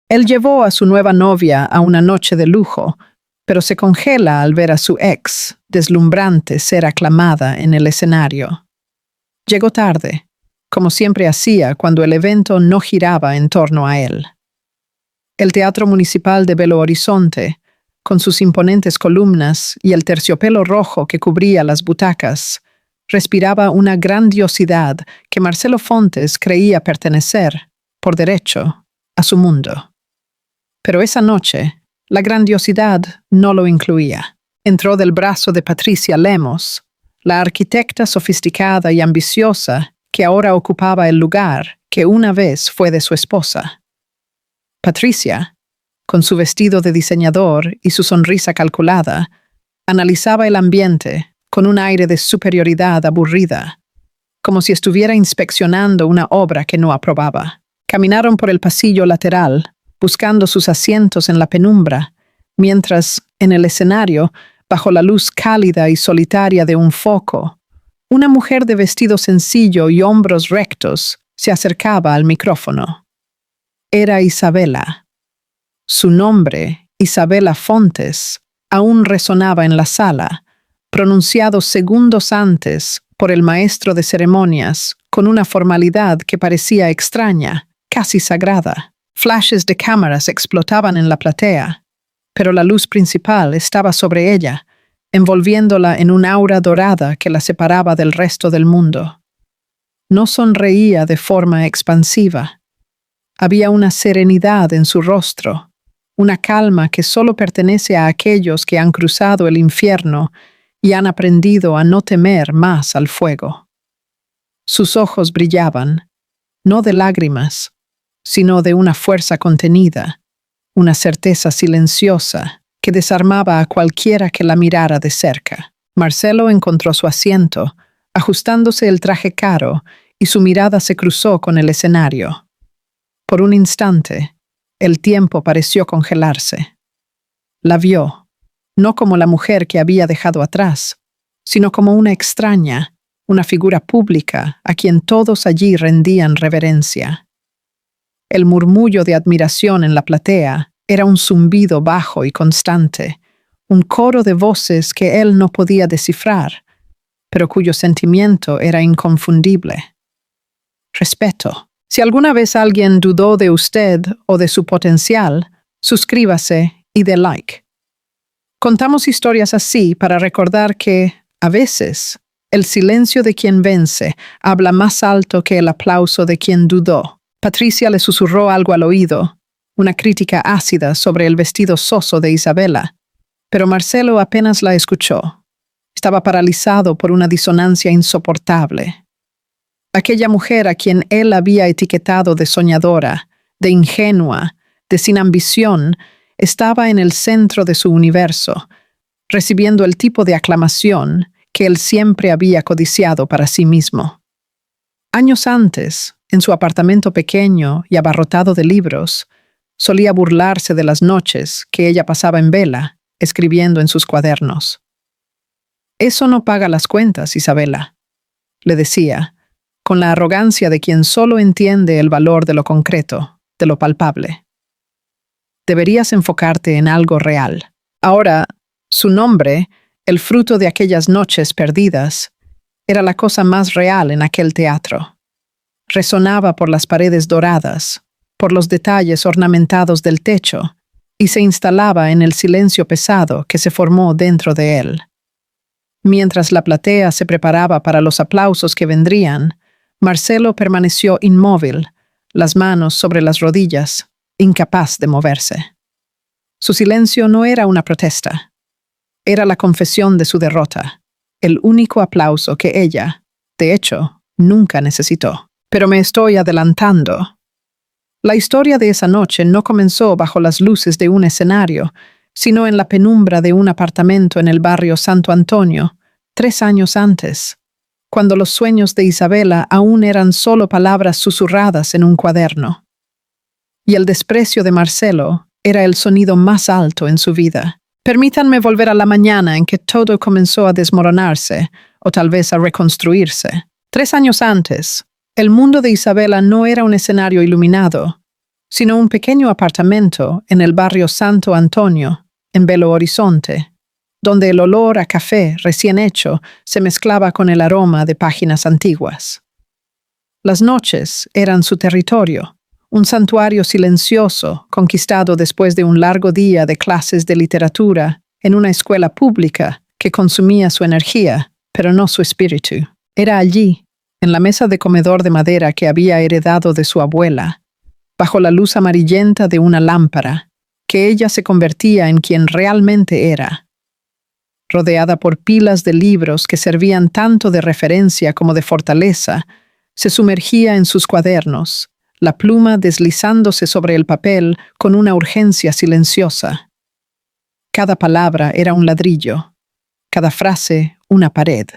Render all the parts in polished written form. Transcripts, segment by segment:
Él llevó a su nueva novia a una noche de lujo, pero se congela al ver a su ex, deslumbrante, ser aclamada en el escenario. Llegó tarde, como siempre hacía cuando el evento no giraba en torno a él. El Teatro Municipal de Belo Horizonte, con sus imponentes columnas y el terciopelo rojo que cubría las butacas, respiraba una grandiosidad que Marcelo Fontes creía pertenecer, por derecho, a su mundo. Pero esa noche, la grandiosidad no lo incluía. Entró del brazo de Patricia Lemos, la arquitecta sofisticada y ambiciosa que ahora ocupaba el lugar que una vez fue de su esposa. Patricia, con su vestido de diseñador y su sonrisa calculada, analizaba el ambiente con un aire de superioridad aburrida, como si estuviera inspeccionando una obra que no aprobaba. Caminaron por el pasillo lateral, buscando sus asientos en la penumbra, mientras, en el escenario, bajo la luz cálida y solitaria de un foco, una mujer de vestido sencillo y hombros rectos se acercaba al micrófono. Era Isabela. Su nombre, Isabela Fontes, aún resonaba en la sala, pronunciado segundos antes por el maestro de ceremonias con una formalidad que parecía extraña, casi sagrada. Flashes de cámaras explotaban en la platea, pero la luz principal estaba sobre ella, envolviéndola en un aura dorada que la separaba del resto del mundo. No sonreía de forma expansiva. Había una serenidad en su rostro, una calma que solo pertenece a aquellos que han cruzado el infierno y han aprendido a no temer más al fuego. Sus ojos brillaban, no de lágrimas, sino de una fuerza contenida, una certeza silenciosa que desarmaba a cualquiera que la mirara de cerca. Marcelo encontró su asiento, ajustándose el traje caro, y su mirada se cruzó con el escenario. Por un instante, el tiempo pareció congelarse. La vio, no como la mujer que había dejado atrás, sino como una extraña, una figura pública a quien todos allí rendían reverencia. El murmullo de admiración en la platea era un zumbido bajo y constante, un coro de voces que él no podía descifrar, pero cuyo sentimiento era inconfundible. Respeto. Si alguna vez alguien dudó de usted o de su potencial, suscríbase y dé like. Contamos historias así para recordar que, a veces, el silencio de quien vence habla más alto que el aplauso de quien dudó. Patricia le susurró algo al oído, una crítica ácida sobre el vestido soso de Isabela, pero Marcelo apenas la escuchó. Estaba paralizado por una disonancia insoportable. Aquella mujer a quien él había etiquetado de soñadora, de ingenua, de sin ambición, estaba en el centro de su universo, recibiendo el tipo de aclamación que él siempre había codiciado para sí mismo. Años antes, en su apartamento pequeño y abarrotado de libros, solía burlarse de las noches que ella pasaba en vela, escribiendo en sus cuadernos. «Eso no paga las cuentas, Isabela», le decía, con la arrogancia de quien solo entiende el valor de lo concreto, de lo palpable. Deberías enfocarte en algo real. Ahora, su nombre, el fruto de aquellas noches perdidas, era la cosa más real en aquel teatro. Resonaba por las paredes doradas, por los detalles ornamentados del techo, y se instalaba en el silencio pesado que se formó dentro de él. Mientras la platea se preparaba para los aplausos que vendrían, Marcelo permaneció inmóvil, las manos sobre las rodillas, incapaz de moverse. Su silencio no era una protesta. Era la confesión de su derrota, el único aplauso que ella, de hecho, nunca necesitó. Pero me estoy adelantando. La historia de esa noche no comenzó bajo las luces de un escenario, sino en la penumbra de un apartamento en el barrio Santo Antonio, 3 años antes, cuando los sueños de Isabela aún eran solo palabras susurradas en un cuaderno. Y el desprecio de Marcelo era el sonido más alto en su vida. Permítanme volver a la mañana en que todo comenzó a desmoronarse, o tal vez a reconstruirse. 3 años antes, el mundo de Isabela no era un escenario iluminado, sino un pequeño apartamento en el barrio Santo Antonio, en Belo Horizonte, donde el olor a café recién hecho se mezclaba con el aroma de páginas antiguas. Las noches eran su territorio, un santuario silencioso conquistado después de un largo día de clases de literatura en una escuela pública que consumía su energía, pero no su espíritu. Era allí, en la mesa de comedor de madera que había heredado de su abuela, bajo la luz amarillenta de una lámpara, que ella se convertía en quien realmente era. Rodeada por pilas de libros que servían tanto de referencia como de fortaleza, se sumergía en sus cuadernos, la pluma deslizándose sobre el papel con una urgencia silenciosa. Cada palabra era un ladrillo, cada frase una pared,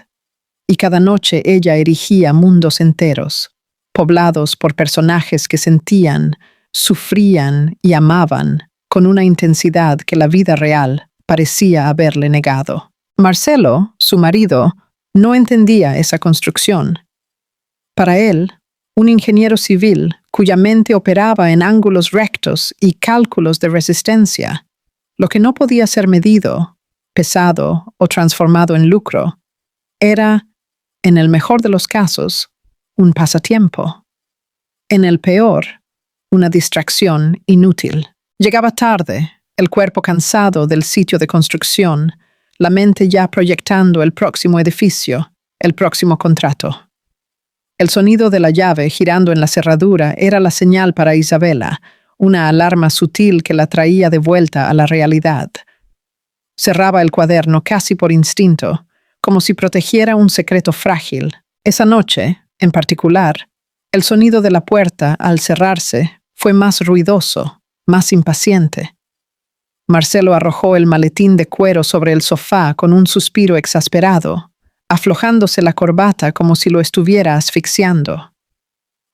y cada noche ella erigía mundos enteros, poblados por personajes que sentían, sufrían y amaban con una intensidad que la vida real parecía haberle negado. Marcelo, su marido, no entendía esa construcción. Para él, un ingeniero civil cuya mente operaba en ángulos rectos y cálculos de resistencia, lo que no podía ser medido, pesado o transformado en lucro, era, en el mejor de los casos, un pasatiempo. En el peor, una distracción inútil. Llegaba tarde, el cuerpo cansado del sitio de construcción, la mente ya proyectando el próximo edificio, el próximo contrato. El sonido de la llave girando en la cerradura era la señal para Isabela, una alarma sutil que la traía de vuelta a la realidad. Cerraba el cuaderno casi por instinto, como si protegiera un secreto frágil. Esa noche, en particular, el sonido de la puerta, al cerrarse, fue más ruidoso, más impaciente. Marcelo arrojó el maletín de cuero sobre el sofá con un suspiro exasperado, aflojándose la corbata como si lo estuviera asfixiando.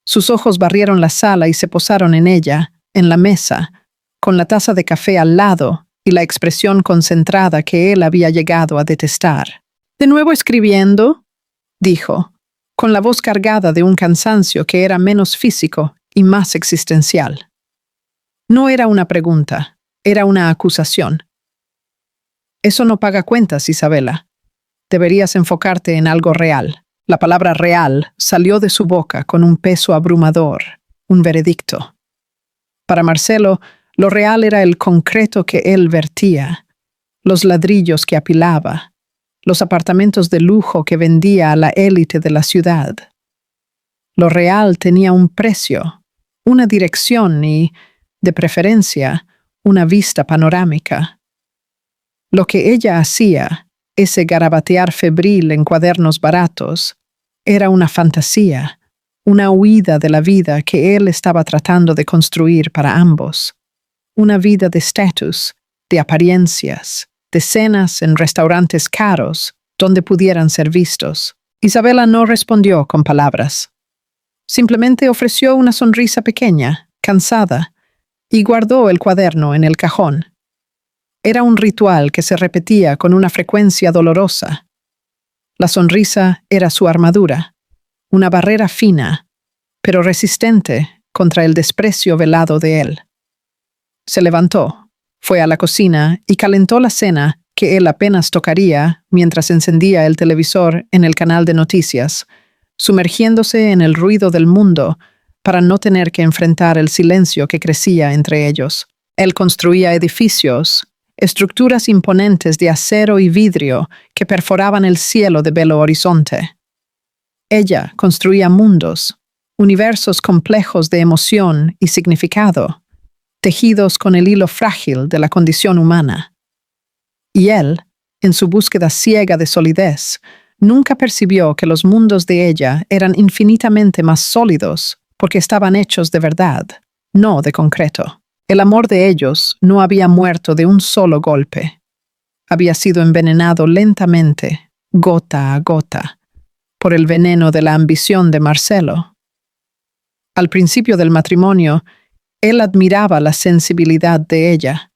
Sus ojos barrieron la sala y se posaron en ella, en la mesa, con la taza de café al lado y la expresión concentrada que él había llegado a detestar. «¿De nuevo escribiendo?», dijo, con la voz cargada de un cansancio que era menos físico y más existencial. No era una pregunta, era una acusación. «Eso no paga cuentas, Isabela. Deberías enfocarte en algo real». La palabra real salió de su boca con un peso abrumador, un veredicto. Para Marcelo, lo real era el concreto que él vertía, los ladrillos que apilaba, los apartamentos de lujo que vendía a la élite de la ciudad. Lo real tenía un precio, una dirección y, de preferencia, una vista panorámica. Lo que ella hacía, ese garabatear febril en cuadernos baratos, era una fantasía, una huida de la vida que él estaba tratando de construir para ambos. Una vida de estatus, de apariencias, de cenas en restaurantes caros donde pudieran ser vistos. Isabela no respondió con palabras. Simplemente ofreció una sonrisa pequeña, cansada, y guardó el cuaderno en el cajón. Era un ritual que se repetía con una frecuencia dolorosa. La sonrisa era su armadura, una barrera fina, pero resistente contra el desprecio velado de él. Se levantó, fue a la cocina y calentó la cena que él apenas tocaría mientras encendía el televisor en el canal de noticias, sumergiéndose en el ruido del mundo para no tener que enfrentar el silencio que crecía entre ellos. Él construía edificios, estructuras imponentes de acero y vidrio que perforaban el cielo de Belo Horizonte. Ella construía mundos, universos complejos de emoción y significado, tejidos con el hilo frágil de la condición humana. Y él, en su búsqueda ciega de solidez, nunca percibió que los mundos de ella eran infinitamente más sólidos porque estaban hechos de verdad, no de concreto. El amor de ellos no había muerto de un solo golpe. Había sido envenenado lentamente, gota a gota, por el veneno de la ambición de Marcelo. Al principio del matrimonio, él admiraba la sensibilidad de ella.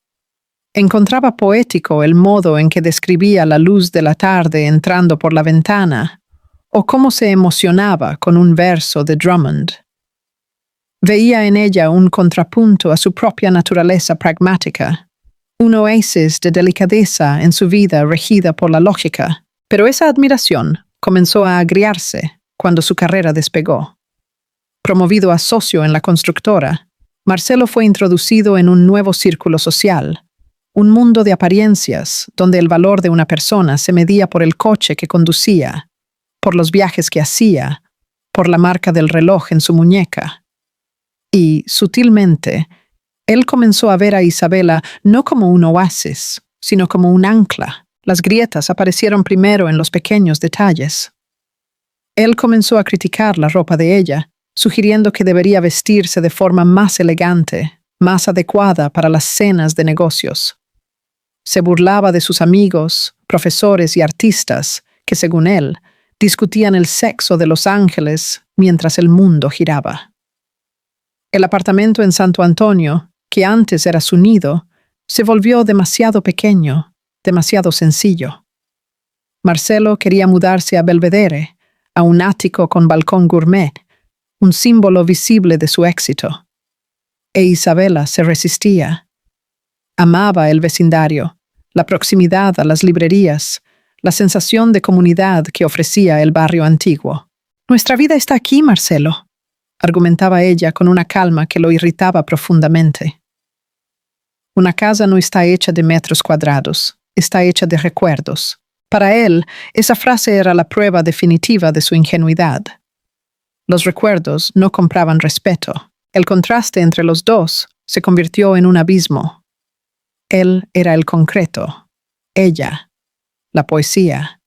Encontraba poético el modo en que describía la luz de la tarde entrando por la ventana, o cómo se emocionaba con un verso de Drummond. Veía en ella un contrapunto a su propia naturaleza pragmática, un oasis de delicadeza en su vida regida por la lógica. Pero esa admiración comenzó a agriarse cuando su carrera despegó. Promovido a socio en la constructora, Marcelo fue introducido en un nuevo círculo social, un mundo de apariencias donde el valor de una persona se medía por el coche que conducía, por los viajes que hacía, por la marca del reloj en su muñeca. Y, sutilmente, él comenzó a ver a Isabela no como un oasis, sino como un ancla. Las grietas aparecieron primero en los pequeños detalles. Él comenzó a criticar la ropa de ella, sugiriendo que debería vestirse de forma más elegante, más adecuada para las cenas de negocios. Se burlaba de sus amigos, profesores y artistas, que según él, discutían el sexo de los ángeles mientras el mundo giraba. El apartamento en Santo Antonio, que antes era su nido, se volvió demasiado pequeño, demasiado sencillo. Marcelo quería mudarse a Belvedere, a un ático con balcón gourmet, un símbolo visible de su éxito. E Isabela se resistía. Amaba el vecindario, la proximidad a las librerías, la sensación de comunidad que ofrecía el barrio antiguo. «Nuestra vida está aquí, Marcelo», argumentaba ella con una calma que lo irritaba profundamente. Una casa no está hecha de metros cuadrados, está hecha de recuerdos. Para él, esa frase era la prueba definitiva de su ingenuidad. Los recuerdos no compraban respeto. El contraste entre los dos se convirtió en un abismo. Él era el concreto, ella, la poesía.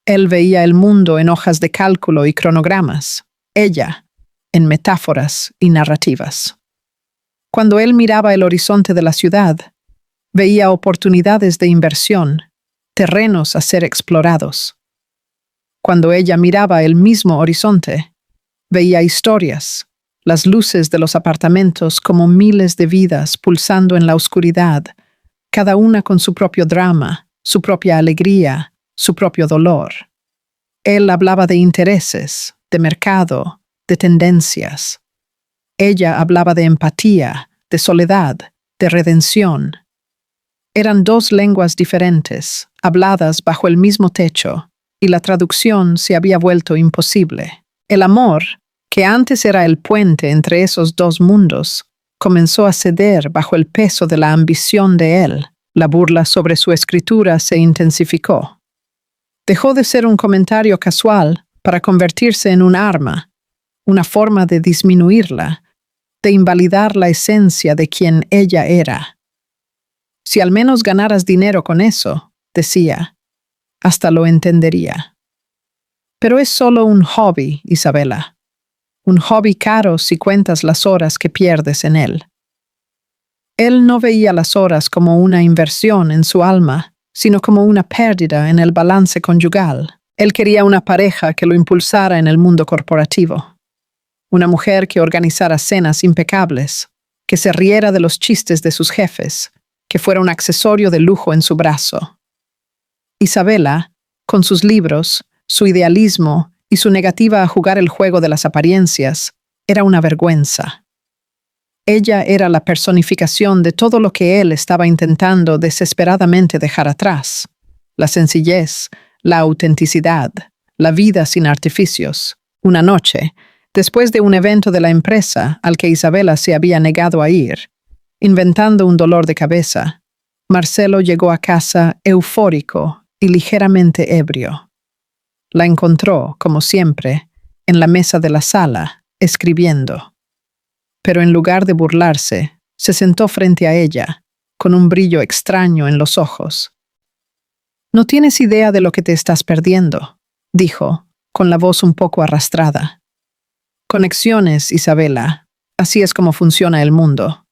Él veía el mundo en hojas de cálculo y cronogramas, ella, en metáforas y narrativas. Cuando él miraba el horizonte de la ciudad, veía oportunidades de inversión, terrenos a ser explorados. Cuando ella miraba el mismo horizonte, veía historias, las luces de los apartamentos como miles de vidas pulsando en la oscuridad, cada una con su propio drama, su propia alegría, su propio dolor. Él hablaba de intereses, de mercado, de tendencias. Ella hablaba de empatía, de soledad, de redención. Eran dos lenguas diferentes, habladas bajo el mismo techo, y la traducción se había vuelto imposible. El amor, que antes era el puente entre esos dos mundos, comenzó a ceder bajo el peso de la ambición de él. La burla sobre su escritura se intensificó. Dejó de ser un comentario casual para convertirse en un arma, una forma de disminuirla, de invalidar la esencia de quien ella era. Si al menos ganaras dinero con eso, decía, hasta lo entendería. Pero es solo un hobby, Isabela. Un hobby caro si cuentas las horas que pierdes en él. Él no veía las horas como una inversión en su alma, sino como una pérdida en el balance conyugal. Él quería una pareja que lo impulsara en el mundo corporativo. Una mujer que organizara cenas impecables, que se riera de los chistes de sus jefes, que fuera un accesorio de lujo en su brazo. Isabela, con sus libros, su idealismo y su negativa a jugar el juego de las apariencias, era una vergüenza. Ella era la personificación de todo lo que él estaba intentando desesperadamente dejar atrás: la sencillez, la autenticidad, la vida sin artificios. Una noche, después de un evento de la empresa al que Isabela se había negado a ir, inventando un dolor de cabeza, Marcelo llegó a casa eufórico y ligeramente ebrio. La encontró, como siempre, en la mesa de la sala, escribiendo. Pero en lugar de burlarse, se sentó frente a ella, con un brillo extraño en los ojos. «No tienes idea de lo que te estás perdiendo», dijo, con la voz un poco arrastrada. «Conexiones, Isabela. Así es como funciona el mundo.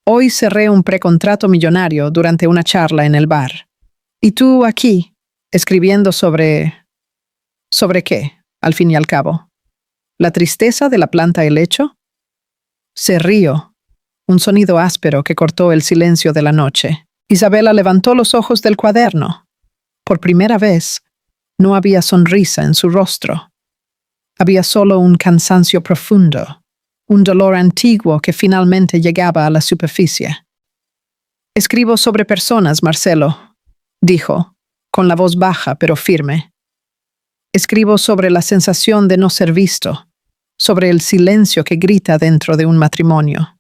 Hoy cerré un precontrato millonario durante una charla en el bar. Y tú aquí, escribiendo sobre... ¿Sobre qué, al fin y al cabo? ¿La tristeza de la planta helecho?» Se rió, un sonido áspero que cortó el silencio de la noche. Isabela levantó los ojos del cuaderno. Por primera vez, no había sonrisa en su rostro. Había solo un cansancio profundo, un dolor antiguo que finalmente llegaba a la superficie. Escribo sobre personas, Marcelo, dijo, con la voz baja pero firme. Escribo sobre la sensación de no ser visto, sobre el silencio que grita dentro de un matrimonio.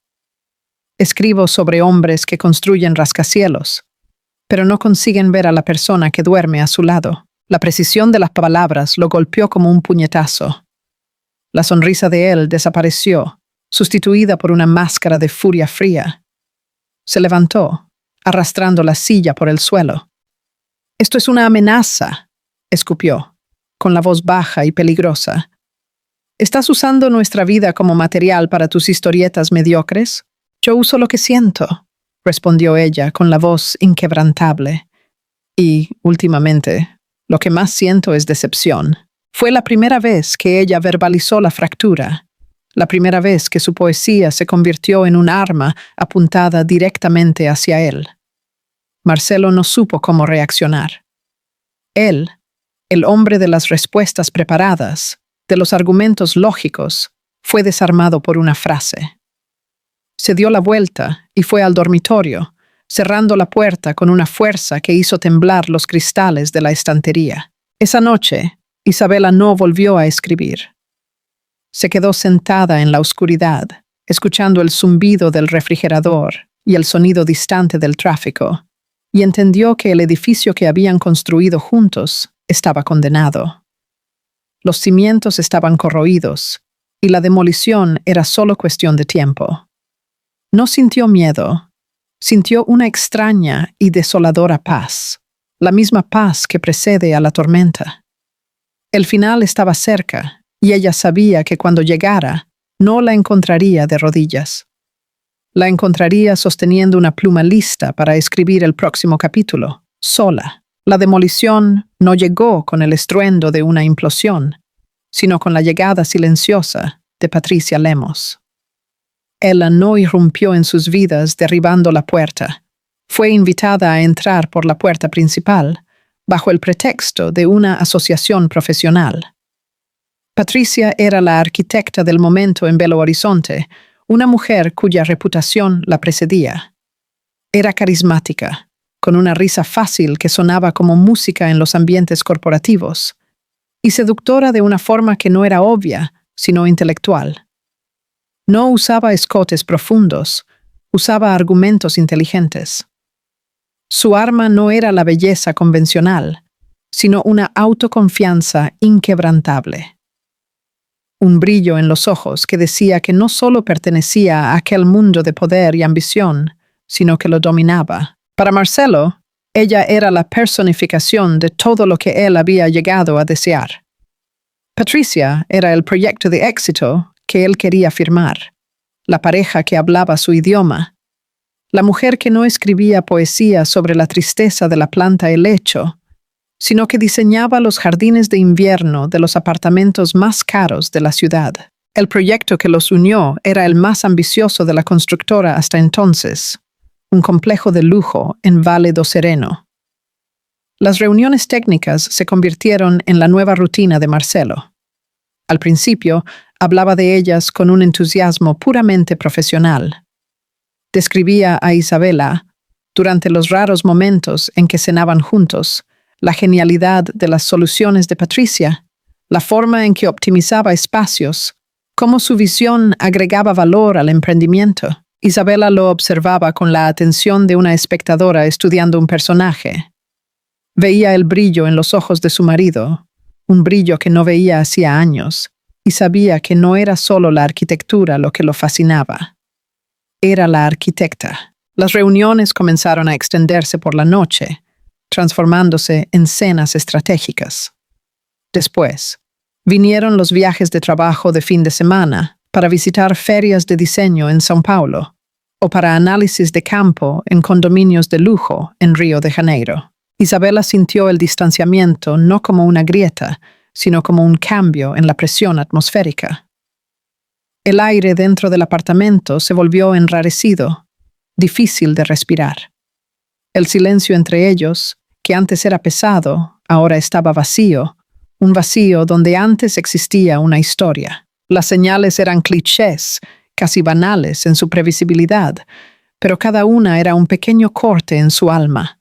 Escribo sobre hombres que construyen rascacielos, pero no consiguen ver a la persona que duerme a su lado. La precisión de las palabras lo golpeó como un puñetazo. La sonrisa de él desapareció, sustituida por una máscara de furia fría. Se levantó, arrastrando la silla por el suelo. «Esto es una amenaza», escupió, con la voz baja y peligrosa. «¿Estás usando nuestra vida como material para tus historietas mediocres?» «Yo uso lo que siento», respondió ella con la voz inquebrantable. «Y, últimamente, lo que más siento es decepción». Fue la primera vez que ella verbalizó la fractura, la primera vez que su poesía se convirtió en un arma apuntada directamente hacia él. Marcelo no supo cómo reaccionar. Él, el hombre de las respuestas preparadas, de los argumentos lógicos, fue desarmado por una frase. Se dio la vuelta y fue al dormitorio, cerrando la puerta con una fuerza que hizo temblar los cristales de la estantería. Esa noche, Isabela no volvió a escribir. Se quedó sentada en la oscuridad, escuchando el zumbido del refrigerador y el sonido distante del tráfico, y entendió que el edificio que habían construido juntos estaba condenado. Los cimientos estaban corroídos, y la demolición era solo cuestión de tiempo. No sintió miedo, sintió una extraña y desoladora paz, la misma paz que precede a la tormenta. El final estaba cerca, y ella sabía que cuando llegara, no la encontraría de rodillas. La encontraría sosteniendo una pluma lista para escribir el próximo capítulo, sola. La demolición no llegó con el estruendo de una implosión, sino con la llegada silenciosa de Patricia Lemos. Ella no irrumpió en sus vidas derribando la puerta. Fue invitada a entrar por la puerta principal, bajo el pretexto de una asociación profesional. Patricia era la arquitecta del momento en Belo Horizonte, una mujer cuya reputación la precedía. Era carismática, con una risa fácil que sonaba como música en los ambientes corporativos, y seductora de una forma que no era obvia, sino intelectual. No usaba escotes profundos, usaba argumentos inteligentes. Su arma no era la belleza convencional, sino una autoconfianza inquebrantable. Un brillo en los ojos que decía que no solo pertenecía a aquel mundo de poder y ambición, sino que lo dominaba. Para Marcelo, ella era la personificación de todo lo que él había llegado a desear. Patricia era el proyecto de éxito que él quería firmar, la pareja que hablaba su idioma, la mujer que no escribía poesía sobre la tristeza de la planta helecho, sino que diseñaba los jardines de invierno de los apartamentos más caros de la ciudad. El proyecto que los unió era el más ambicioso de la constructora hasta entonces, un complejo de lujo en Valle do Sereno. Las reuniones técnicas se convirtieron en la nueva rutina de Marcelo. Al principio, hablaba de ellas con un entusiasmo puramente profesional. Describía a Isabela, durante los raros momentos en que cenaban juntos, la genialidad de las soluciones de Patricia, la forma en que optimizaba espacios, cómo su visión agregaba valor al emprendimiento. Isabela lo observaba con la atención de una espectadora estudiando un personaje. Veía el brillo en los ojos de su marido, un brillo que no veía hacía años, y sabía que no era solo la arquitectura lo que lo fascinaba. Era la arquitecta. Las reuniones comenzaron a extenderse por la noche, transformándose en cenas estratégicas. Después, vinieron los viajes de trabajo de fin de semana para visitar ferias de diseño en São Paulo o para análisis de campo en condominios de lujo en Río de Janeiro. Isabela sintió el distanciamiento no como una grieta, sino como un cambio en la presión atmosférica. El aire dentro del apartamento se volvió enrarecido, difícil de respirar. El silencio entre ellos, que antes era pesado, ahora estaba vacío, un vacío donde antes existía una historia. Las señales eran clichés casi banales en su previsibilidad, pero cada una era un pequeño corte en su alma.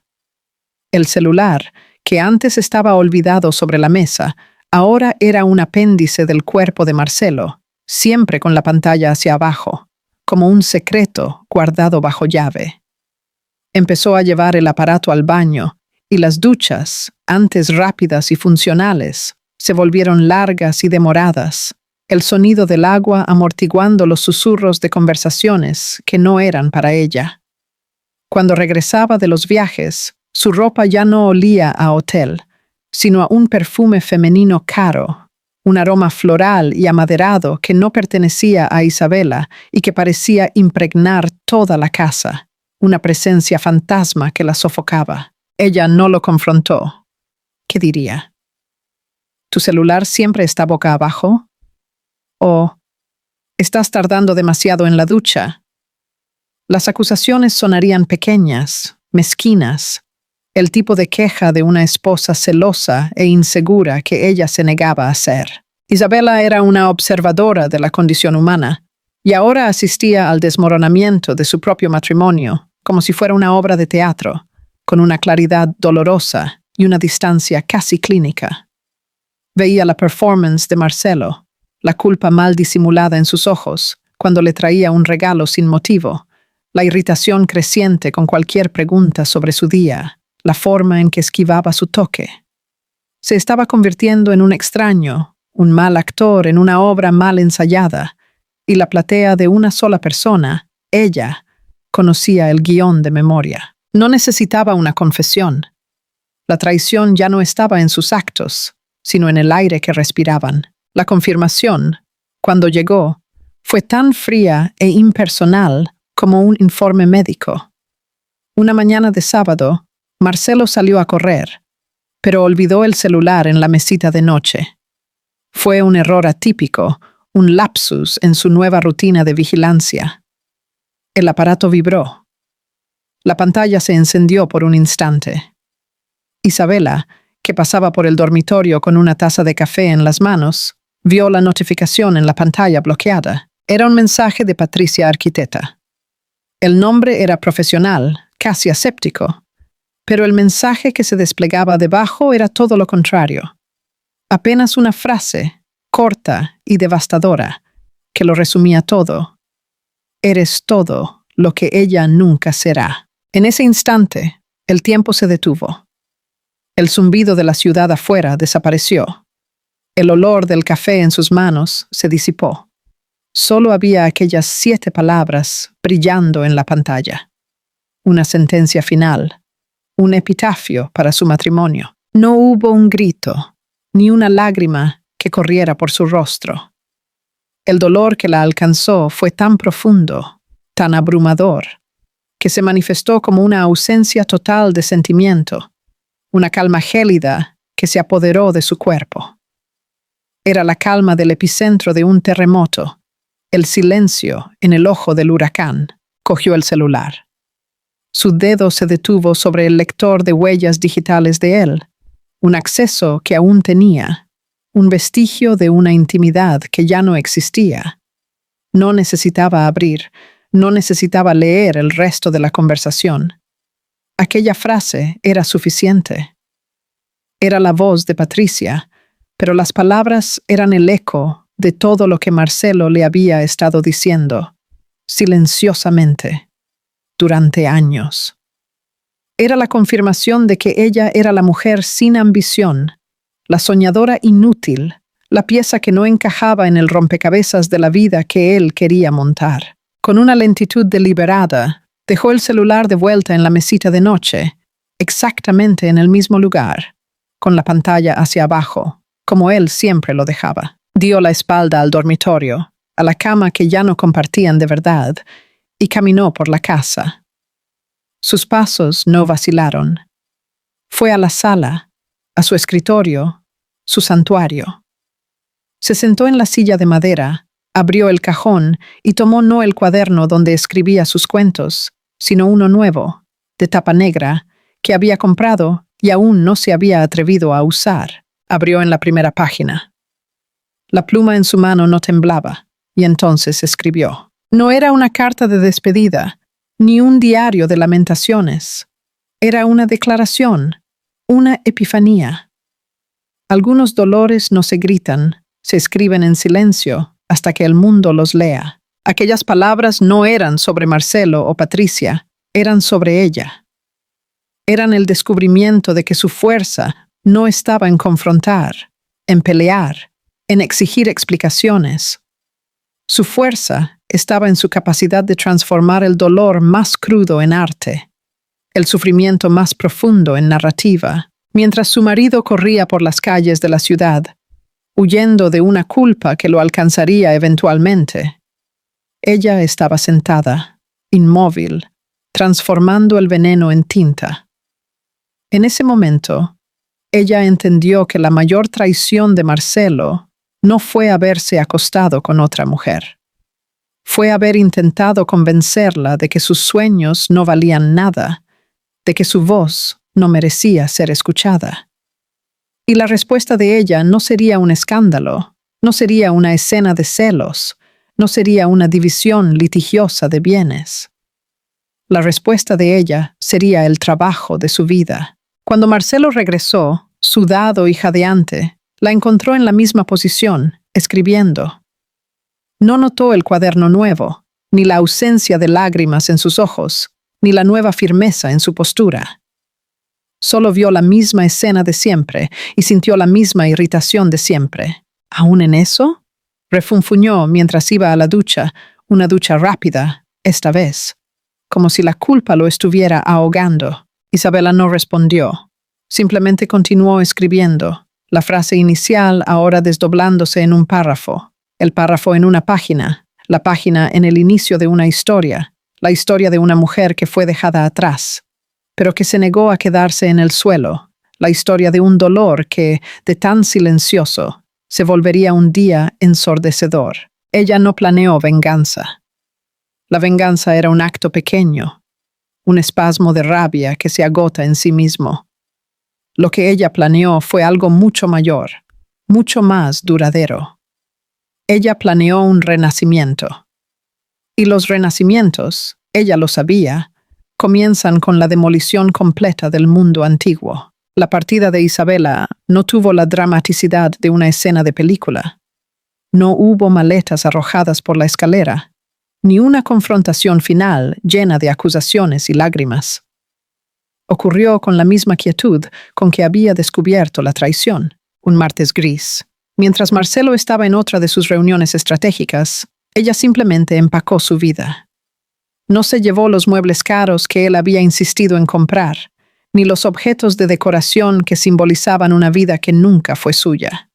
El celular, que antes estaba olvidado sobre la mesa, ahora era un apéndice del cuerpo de Marcelo, siempre con la pantalla hacia abajo, como un secreto guardado bajo llave. Empezó a llevar el aparato al baño, y las duchas, antes rápidas y funcionales, se volvieron largas y demoradas, el sonido del agua amortiguando los susurros de conversaciones que no eran para ella. Cuando regresaba de los viajes, su ropa ya no olía a hotel, sino a un perfume femenino caro, un aroma floral y amaderado que no pertenecía a Isabela y que parecía impregnar toda la casa, una presencia fantasma que la sofocaba. Ella no lo confrontó. ¿Qué diría? ¿Tu celular siempre está boca abajo? ¿O estás tardando demasiado en la ducha? Las acusaciones sonarían pequeñas, mezquinas, el tipo de queja de una esposa celosa e insegura que ella se negaba a ser. Isabela era una observadora de la condición humana y ahora asistía al desmoronamiento de su propio matrimonio, como si fuera una obra de teatro, con una claridad dolorosa y una distancia casi clínica. Veía la performance de Marcelo, la culpa mal disimulada en sus ojos, cuando le traía un regalo sin motivo, la irritación creciente con cualquier pregunta sobre su día, la forma en que esquivaba su toque. Se estaba convirtiendo en un extraño, un mal actor en una obra mal ensayada, y la platea de una sola persona, ella, conocía el guión de memoria. No necesitaba una confesión. La traición ya no estaba en sus actos, sino en el aire que respiraban. La confirmación, cuando llegó, fue tan fría e impersonal como un informe médico. Una mañana de sábado, Marcelo salió a correr, pero olvidó el celular en la mesita de noche. Fue un error atípico, un lapsus en su nueva rutina de vigilancia. El aparato vibró. La pantalla se encendió por un instante. Isabela, que pasaba por el dormitorio con una taza de café en las manos, vio la notificación en la pantalla bloqueada. Era un mensaje de Patricia Arquiteta. El nombre era profesional, casi aséptico, pero el mensaje que se desplegaba debajo era todo lo contrario. Apenas una frase, corta y devastadora, que lo resumía todo. Eres todo lo que ella nunca será. En ese instante, el tiempo se detuvo. El zumbido de la ciudad afuera desapareció. El olor del café en sus manos se disipó. Solo había aquellas 7 palabras brillando en la pantalla. Una sentencia final, un epitafio para su matrimonio. No hubo un grito, ni una lágrima que corriera por su rostro. El dolor que la alcanzó fue tan profundo, tan abrumador, que se manifestó como una ausencia total de sentimiento, una calma gélida que se apoderó de su cuerpo. Era la calma del epicentro de un terremoto, el silencio en el ojo del huracán. Cogió el celular. Su dedo se detuvo sobre el lector de huellas digitales de él, un acceso que aún tenía, un vestigio de una intimidad que ya no existía. No necesitaba abrir, no necesitaba leer el resto de la conversación. Aquella frase era suficiente. Era la voz de Patricia, pero las palabras eran el eco de todo lo que Marcelo le había estado diciendo, silenciosamente, durante años. Era la confirmación de que ella era la mujer sin ambición, la soñadora inútil, la pieza que no encajaba en el rompecabezas de la vida que él quería montar. Con una lentitud deliberada, dejó el celular de vuelta en la mesita de noche, exactamente en el mismo lugar, con la pantalla hacia abajo, como él siempre lo dejaba. Dio la espalda al dormitorio, a la cama que ya no compartían de verdad, y caminó por la casa. Sus pasos no vacilaron. Fue a la sala, a su escritorio, su santuario. Se sentó en la silla de madera, abrió el cajón y tomó no el cuaderno donde escribía sus cuentos, sino uno nuevo, de tapa negra, que había comprado y aún no se había atrevido a usar. Abrió en la primera página. La pluma en su mano no temblaba, y entonces escribió: No era una carta de despedida, ni un diario de lamentaciones. Era una declaración, una epifanía. Algunos dolores no se gritan, se escriben en silencio hasta que el mundo los lea. Aquellas palabras no eran sobre Marcelo o Patricia, eran sobre ella. Eran el descubrimiento de que su fuerza no estaba en confrontar, en pelear, en exigir explicaciones. Su fuerza estaba en su capacidad de transformar el dolor más crudo en arte, el sufrimiento más profundo en narrativa, mientras su marido corría por las calles de la ciudad, huyendo de una culpa que lo alcanzaría eventualmente. Ella estaba sentada, inmóvil, transformando el veneno en tinta. En ese momento, ella entendió que la mayor traición de Marcelo no fue haberse acostado con otra mujer. Fue haber intentado convencerla de que sus sueños no valían nada, de que su voz no merecía ser escuchada. Y la respuesta de ella no sería un escándalo, no sería una escena de celos, no sería una división litigiosa de bienes. La respuesta de ella sería el trabajo de su vida. Cuando Marcelo regresó, sudado y jadeante, la encontró en la misma posición, escribiendo. No notó el cuaderno nuevo, ni la ausencia de lágrimas en sus ojos, ni la nueva firmeza en su postura. Solo vio la misma escena de siempre y sintió la misma irritación de siempre. ¿Aún en eso? Refunfuñó mientras iba a la ducha, una ducha rápida, esta vez, como si la culpa lo estuviera ahogando. Isabela no respondió. Simplemente continuó escribiendo, la frase inicial ahora desdoblándose en un párrafo, el párrafo en una página, la página en el inicio de una historia, la historia de una mujer que fue dejada atrás, pero que se negó a quedarse en el suelo, la historia de un dolor que, de tan silencioso, se volvería un día ensordecedor. Ella no planeó venganza. La venganza era un acto pequeño, un espasmo de rabia que se agota en sí mismo. Lo que ella planeó fue algo mucho mayor, mucho más duradero. Ella planeó un renacimiento. Y los renacimientos, ella lo sabía, comienzan con la demolición completa del mundo antiguo. La partida de Isabela no tuvo la dramaticidad de una escena de película. No hubo maletas arrojadas por la escalera, ni una confrontación final llena de acusaciones y lágrimas. Ocurrió con la misma quietud con que había descubierto la traición, un martes gris. Mientras Marcelo estaba en otra de sus reuniones estratégicas, ella simplemente empacó su vida. No se llevó los muebles caros que él había insistido en comprar, ni los objetos de decoración que simbolizaban una vida que nunca fue suya.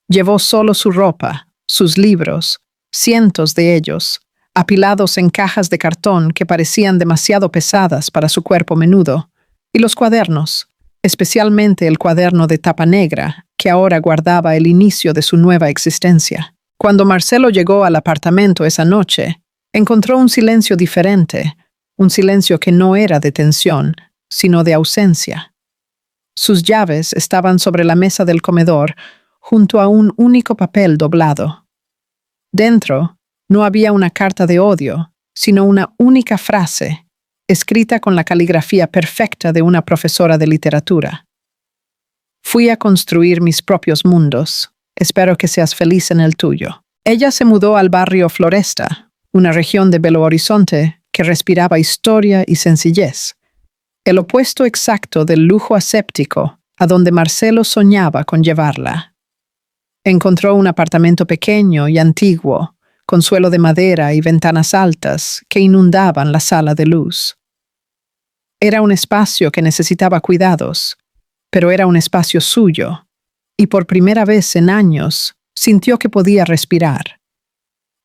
Llevó solo su ropa, sus libros, cientos de ellos, apilados en cajas de cartón que parecían demasiado pesadas para su cuerpo menudo, y los cuadernos, especialmente el cuaderno de tapa negra, que ahora guardaba el inicio de su nueva existencia. Cuando Marcelo llegó al apartamento esa noche, encontró un silencio diferente, un silencio que no era de tensión, sino de ausencia. Sus llaves estaban sobre la mesa del comedor, junto a un único papel doblado. Dentro, no había una carta de odio, sino una única frase, escrita con la caligrafía perfecta de una profesora de literatura. Fui a construir mis propios mundos. Espero que seas feliz en el tuyo. Ella se mudó al barrio Floresta, una región de Belo Horizonte que respiraba historia y sencillez, el opuesto exacto del lujo aséptico a donde Marcelo soñaba con llevarla. Encontró un apartamento pequeño y antiguo, con suelo de madera y ventanas altas que inundaban la sala de luz. Era un espacio que necesitaba cuidados, pero era un espacio suyo, y por primera vez en años sintió que podía respirar.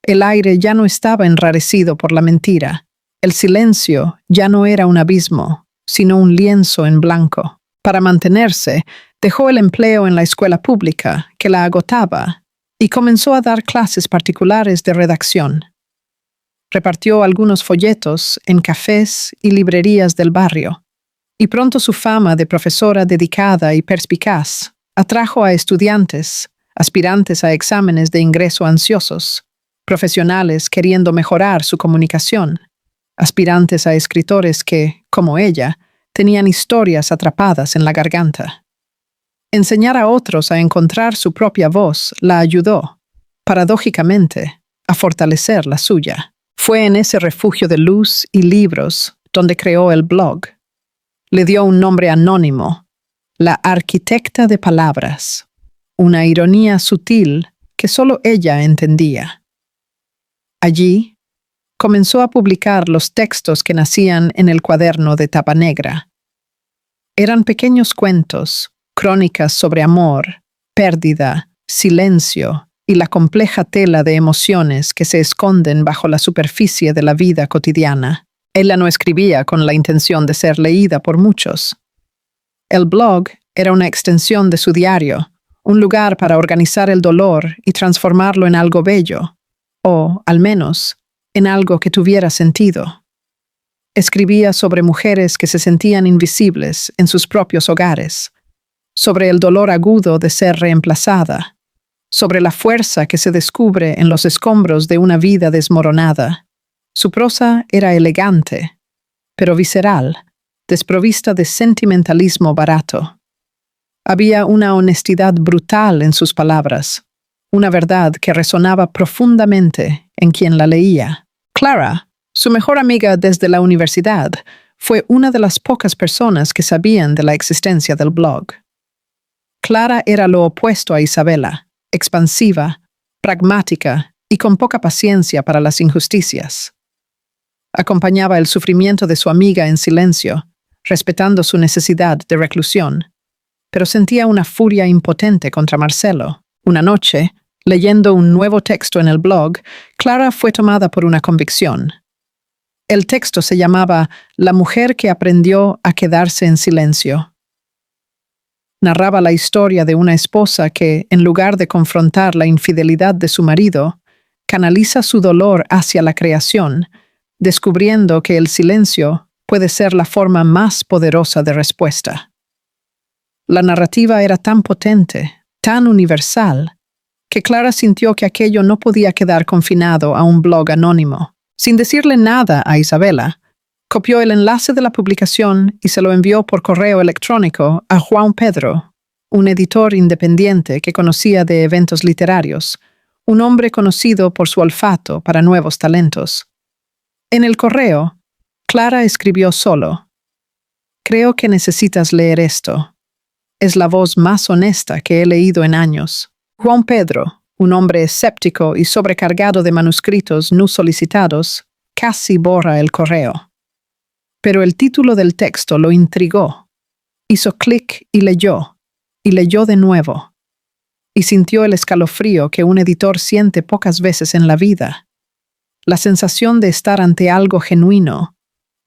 El aire ya no estaba enrarecido por la mentira, el silencio ya no era un abismo, sino un lienzo en blanco. Para mantenerse, dejó el empleo en la escuela pública, que la agotaba, y comenzó a dar clases particulares de redacción. Repartió algunos folletos en cafés y librerías del barrio, y pronto su fama de profesora dedicada y perspicaz atrajo a estudiantes, aspirantes a exámenes de ingreso ansiosos, profesionales queriendo mejorar su comunicación, aspirantes a escritores que, como ella, tenían historias atrapadas en la garganta. Enseñar a otros a encontrar su propia voz la ayudó, paradójicamente, a fortalecer la suya. Fue en ese refugio de luz y libros donde creó el blog. Le dio un nombre anónimo, la arquitecta de palabras, una ironía sutil que solo ella entendía. Allí, comenzó a publicar los textos que nacían en el cuaderno de tapa negra. Eran pequeños cuentos, crónicas sobre amor, pérdida, silencio y la compleja tela de emociones que se esconden bajo la superficie de la vida cotidiana. Ella no escribía con la intención de ser leída por muchos. El blog era una extensión de su diario, un lugar para organizar el dolor y transformarlo en algo bello, o, al menos, en algo que tuviera sentido. Escribía sobre mujeres que se sentían invisibles en sus propios hogares, sobre el dolor agudo de ser reemplazada, sobre la fuerza que se descubre en los escombros de una vida desmoronada. Su prosa era elegante, pero visceral, desprovista de sentimentalismo barato. Había una honestidad brutal en sus palabras, una verdad que resonaba profundamente en quien la leía. Clara, su mejor amiga desde la universidad, fue una de las pocas personas que sabían de la existencia del blog. Clara era lo opuesto a Isabela, expansiva, pragmática y con poca paciencia para las injusticias. Acompañaba el sufrimiento de su amiga en silencio, respetando su necesidad de reclusión, pero sentía una furia impotente contra Marcelo. Una noche, leyendo un nuevo texto en el blog, Clara fue tomada por una convicción. El texto se llamaba La mujer que aprendió a quedarse en silencio. Narraba la historia de una esposa que, en lugar de confrontar la infidelidad de su marido, canaliza su dolor hacia la creación, descubriendo que el silencio puede ser la forma más poderosa de respuesta. La narrativa era tan potente, tan universal, que Clara sintió que aquello no podía quedar confinado a un blog anónimo. Sin decirle nada a Isabela, copió el enlace de la publicación y se lo envió por correo electrónico a Juan Pedro, un editor independiente que conocía de eventos literarios, un hombre conocido por su olfato para nuevos talentos. En el correo, Clara escribió solo: «Creo que necesitas leer esto. Es la voz más honesta que he leído en años». Juan Pedro, un hombre escéptico y sobrecargado de manuscritos no solicitados, casi borra el correo. Pero el título del texto lo intrigó. Hizo clic y leyó de nuevo. Y sintió el escalofrío que un editor siente pocas veces en la vida. La sensación de estar ante algo genuino,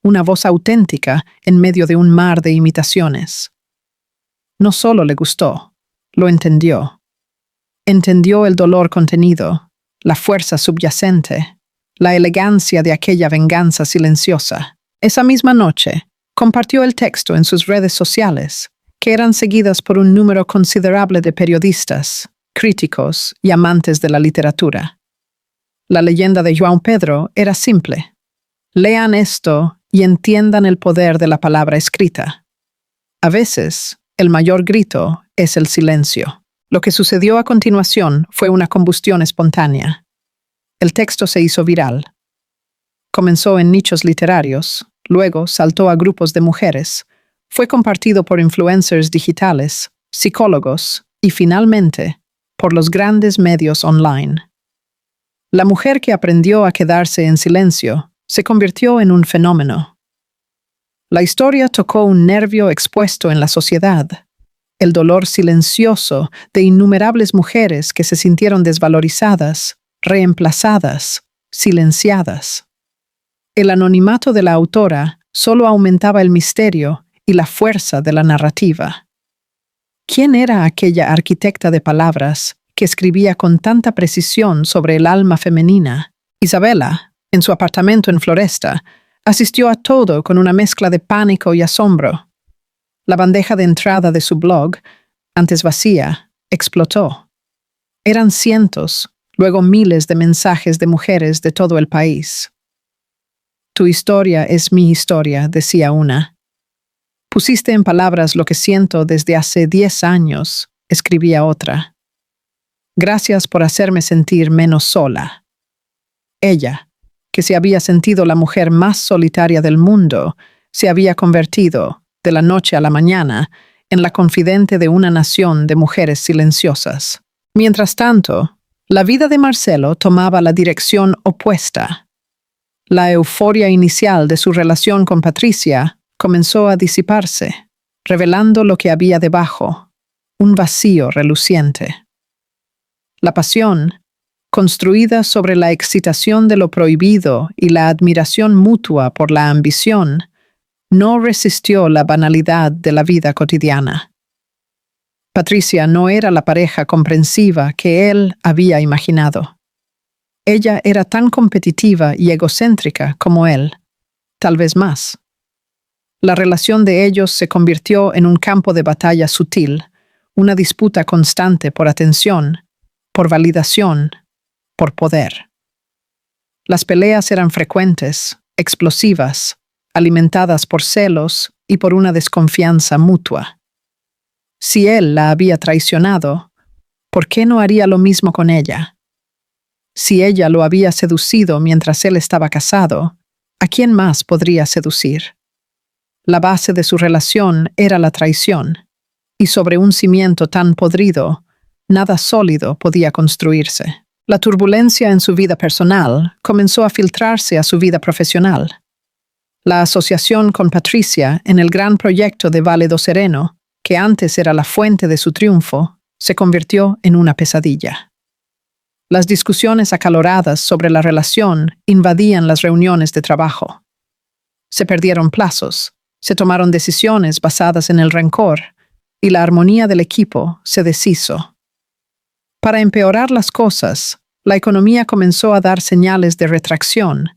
una voz auténtica en medio de un mar de imitaciones. No solo le gustó, lo entendió. Entendió el dolor contenido, la fuerza subyacente, la elegancia de aquella venganza silenciosa. Esa misma noche, compartió el texto en sus redes sociales, que eran seguidas por un número considerable de periodistas, críticos y amantes de la literatura. La leyenda de Juan Pedro era simple: lean esto y entiendan el poder de la palabra escrita. A veces, el mayor grito es el silencio. Lo que sucedió a continuación fue una combustión espontánea. El texto se hizo viral. Comenzó en nichos literarios, luego saltó a grupos de mujeres, fue compartido por influencers digitales, psicólogos y, finalmente, por los grandes medios online. La mujer que aprendió a quedarse en silencio se convirtió en un fenómeno. La historia tocó un nervio expuesto en la sociedad, el dolor silencioso de innumerables mujeres que se sintieron desvalorizadas, reemplazadas, silenciadas. El anonimato de la autora solo aumentaba el misterio y la fuerza de la narrativa. ¿Quién era aquella arquitecta de palabras que escribía con tanta precisión sobre el alma femenina? Isabela, en su apartamento en Floresta, asistió a todo con una mezcla de pánico y asombro. La bandeja de entrada de su blog, antes vacía, explotó. Eran cientos, Luego miles de mensajes de mujeres de todo el país. Tu historia es mi historia, decía una. Pusiste en palabras lo que siento desde hace 10 años, escribía otra. Gracias por hacerme sentir menos sola. Ella, que se había sentido la mujer más solitaria del mundo, se había convertido, de la noche a la mañana, en la confidente de una nación de mujeres silenciosas. Mientras tanto, la vida de Marcelo tomaba la dirección opuesta. La euforia inicial de su relación con Patricia comenzó a disiparse, revelando lo que había debajo, un vacío reluciente. La pasión, construida sobre la excitación de lo prohibido y la admiración mutua por la ambición, no resistió la banalidad de la vida cotidiana. Patricia no era la pareja comprensiva que él había imaginado. Ella era tan competitiva y egocéntrica como él, tal vez más. La relación de ellos se convirtió en un campo de batalla sutil, una disputa constante por atención, por validación, por poder. Las peleas eran frecuentes, explosivas, alimentadas por celos y por una desconfianza mutua. Si él la había traicionado, ¿por qué no haría lo mismo con ella? Si ella lo había seducido mientras él estaba casado, ¿a quién más podría seducir? La base de su relación era la traición, y sobre un cimiento tan podrido, nada sólido podía construirse. La turbulencia en su vida personal comenzó a filtrarse a su vida profesional. La asociación con Patricia en el gran proyecto de Vale do Sereno, que antes era la fuente de su triunfo, se convirtió en una pesadilla. Las discusiones acaloradas sobre la relación invadían las reuniones de trabajo. Se perdieron plazos, se tomaron decisiones basadas en el rencor, y la armonía del equipo se deshizo. Para empeorar las cosas, la economía comenzó a dar señales de retracción,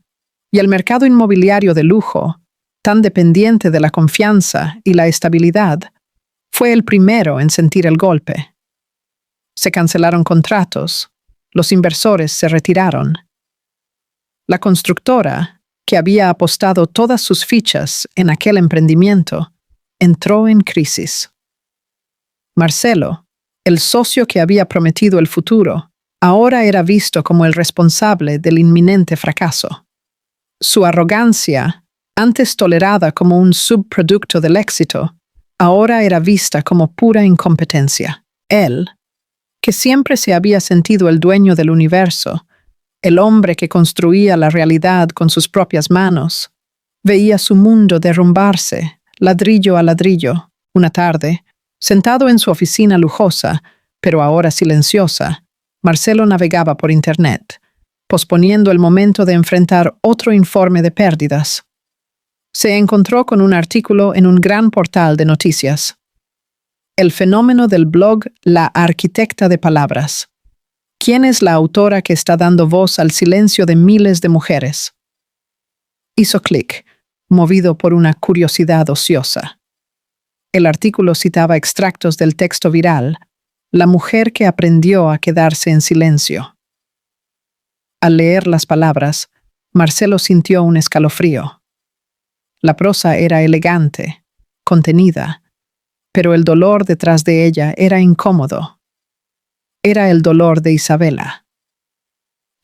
y el mercado inmobiliario de lujo, tan dependiente de la confianza y la estabilidad, fue el primero en sentir el golpe. Se cancelaron contratos, los inversores se retiraron. La constructora, que había apostado todas sus fichas en aquel emprendimiento, entró en crisis. Marcelo, el socio que había prometido el futuro, ahora era visto como el responsable del inminente fracaso. Su arrogancia, antes tolerada como un subproducto del éxito, ahora era vista como pura incompetencia. Él, que siempre se había sentido el dueño del universo, el hombre que construía la realidad con sus propias manos, veía su mundo derrumbarse, ladrillo a ladrillo. Una tarde, sentado en su oficina lujosa, pero ahora silenciosa, Marcelo navegaba por Internet, posponiendo el momento de enfrentar otro informe de pérdidas. Se encontró con un artículo en un gran portal de noticias. El fenómeno del blog La Arquitecta de Palabras. ¿Quién es la autora que está dando voz al silencio de miles de mujeres? Hizo clic, movido por una curiosidad ociosa. El artículo citaba extractos del texto viral, La mujer que aprendió a quedarse en silencio. Al leer las palabras, Marcelo sintió un escalofrío. La prosa era elegante, contenida, pero el dolor detrás de ella era incómodo. Era el dolor de Isabela.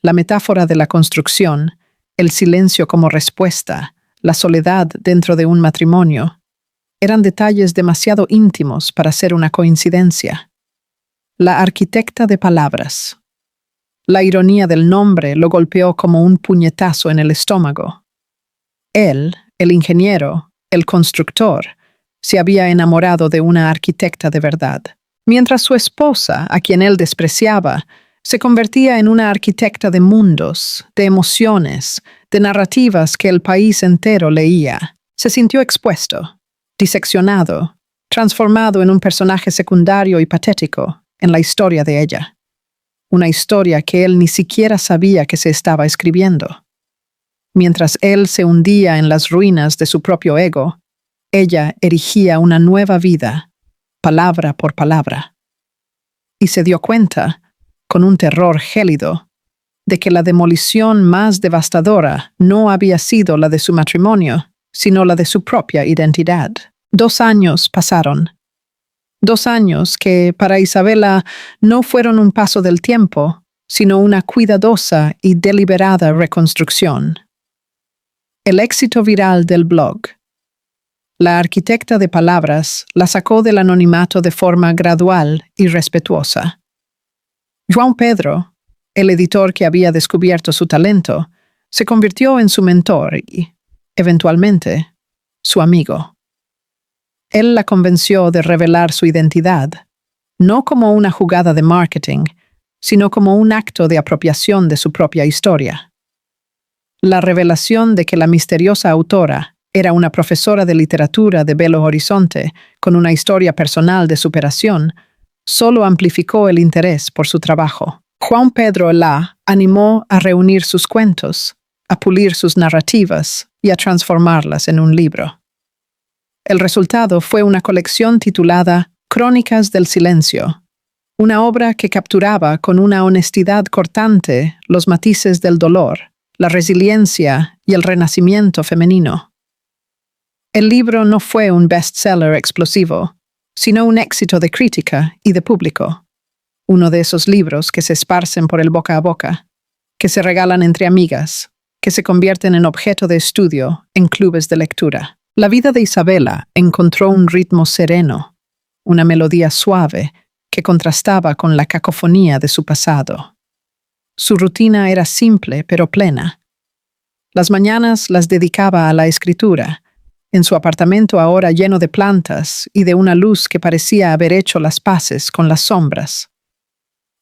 La metáfora de la construcción, el silencio como respuesta, la soledad dentro de un matrimonio, eran detalles demasiado íntimos para ser una coincidencia. La arquitecta de palabras. La ironía del nombre lo golpeó como un puñetazo en el estómago. Él, el ingeniero, el constructor, se había enamorado de una arquitecta de verdad, mientras su esposa, a quien él despreciaba, se convertía en una arquitecta de mundos, de emociones, de narrativas que el país entero leía. Se sintió expuesto, diseccionado, transformado en un personaje secundario y patético en la historia de ella. Una historia que él ni siquiera sabía que se estaba escribiendo. Mientras él se hundía en las ruinas de su propio ego, ella erigía una nueva vida, palabra por palabra. Y se dio cuenta, con un terror gélido, de que la demolición más devastadora no había sido la de su matrimonio, sino la de su propia identidad. 2 años pasaron. 2 años que para Isabela no fueron un paso del tiempo, sino una cuidadosa y deliberada reconstrucción. El éxito viral del blog. La arquitecta de palabras la sacó del anonimato de forma gradual y respetuosa. João Pedro, el editor que había descubierto su talento, se convirtió en su mentor y, eventualmente, su amigo. Él la convenció de revelar su identidad, no como una jugada de marketing, sino como un acto de apropiación de su propia historia. La revelación de que la misteriosa autora era una profesora de literatura de Belo Horizonte con una historia personal de superación solo amplificó el interés por su trabajo. João Pedro la animó a reunir sus cuentos, a pulir sus narrativas y a transformarlas en un libro. El resultado fue una colección titulada Crónicas del Silencio, una obra que capturaba con una honestidad cortante los matices del dolor, la resiliencia y el renacimiento femenino. El libro no fue un bestseller explosivo, sino un éxito de crítica y de público. Uno de esos libros que se esparcen por el boca a boca, que se regalan entre amigas, que se convierten en objeto de estudio en clubes de lectura. La vida de Isabela encontró un ritmo sereno, una melodía suave que contrastaba con la cacofonía de su pasado. Su rutina era simple pero plena. Las mañanas las dedicaba a la escritura, en su apartamento ahora lleno de plantas y de una luz que parecía haber hecho las paces con las sombras.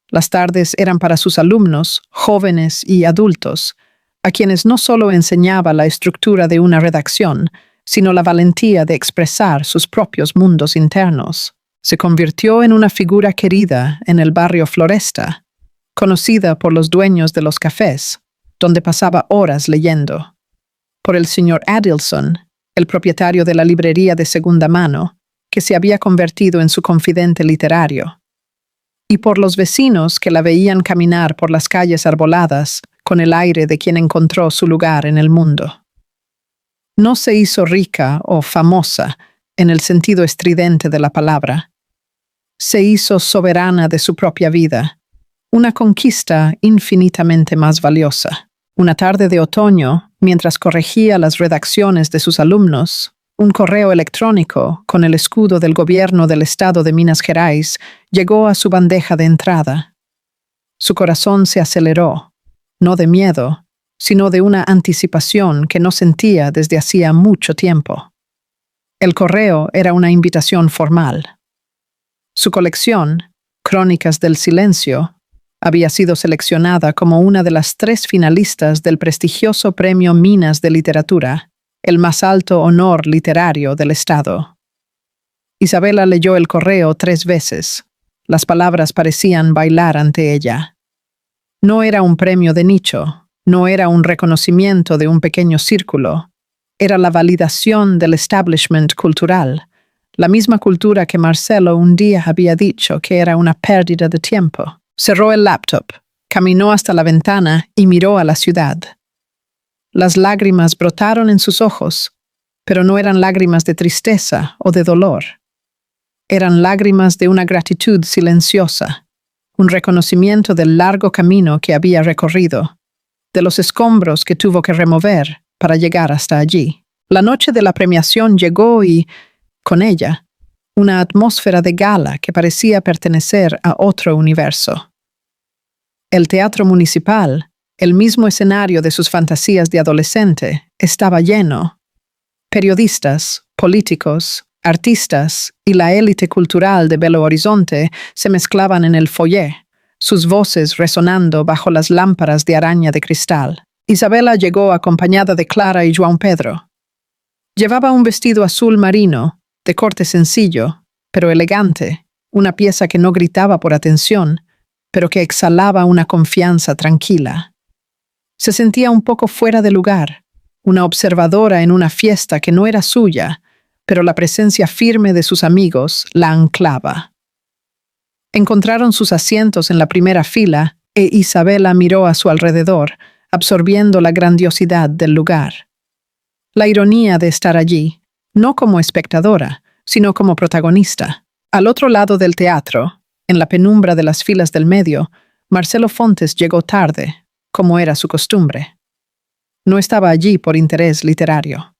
Las tardes eran para sus alumnos, jóvenes y adultos, a quienes no solo enseñaba la estructura de una redacción, sino la valentía de expresar sus propios mundos internos. Se convirtió en una figura querida en el barrio Floresta, conocida por los dueños de los cafés, donde pasaba horas leyendo, por el señor Adelson, el propietario de la librería de segunda mano, que se había convertido en su confidente literario, y por los vecinos que la veían caminar por las calles arboladas con el aire de quien encontró su lugar en el mundo. No se hizo rica o famosa en el sentido estridente de la palabra. Se hizo soberana de su propia vida, una conquista infinitamente más valiosa. Una tarde de otoño, mientras corregía las redacciones de sus alumnos, un correo electrónico con el escudo del gobierno del estado de Minas Gerais llegó a su bandeja de entrada. Su corazón se aceleró, no de miedo, sino de una anticipación que no sentía desde hacía mucho tiempo. El correo era una invitación formal. Su colección, Crónicas del Silencio, había sido seleccionada como una de las 3 finalistas del prestigioso Premio Minas de Literatura, el más alto honor literario del estado. Isabela leyó el correo 3 veces. Las palabras parecían bailar ante ella. No era un premio de nicho, no era un reconocimiento de un pequeño círculo, era la validación del establishment cultural, la misma cultura que Marcelo un día había dicho que era una pérdida de tiempo. Cerró el laptop, caminó hasta la ventana y miró a la ciudad. Las lágrimas brotaron en sus ojos, pero no eran lágrimas de tristeza o de dolor. Eran lágrimas de una gratitud silenciosa, un reconocimiento del largo camino que había recorrido, de los escombros que tuvo que remover para llegar hasta allí. La noche de la premiación llegó y, con ella, una atmósfera de gala que parecía pertenecer a otro universo. El teatro municipal, el mismo escenario de sus fantasías de adolescente, estaba lleno. Periodistas, políticos, artistas y la élite cultural de Belo Horizonte se mezclaban en el foyer, sus voces resonando bajo las lámparas de araña de cristal. Isabela llegó acompañada de Clara y João Pedro. Llevaba un vestido azul marino, de corte sencillo, pero elegante, una pieza que no gritaba por atención, pero que exhalaba una confianza tranquila. Se sentía un poco fuera de lugar, una observadora en una fiesta que no era suya, pero la presencia firme de sus amigos la anclaba. Encontraron sus asientos en la primera fila e Isabela miró a su alrededor, absorbiendo la grandiosidad del lugar. La ironía de estar allí, no como espectadora, sino como protagonista. Al otro lado del teatro, en la penumbra de las filas del medio, Marcelo Fontes llegó tarde, como era su costumbre. No estaba allí por interés literario.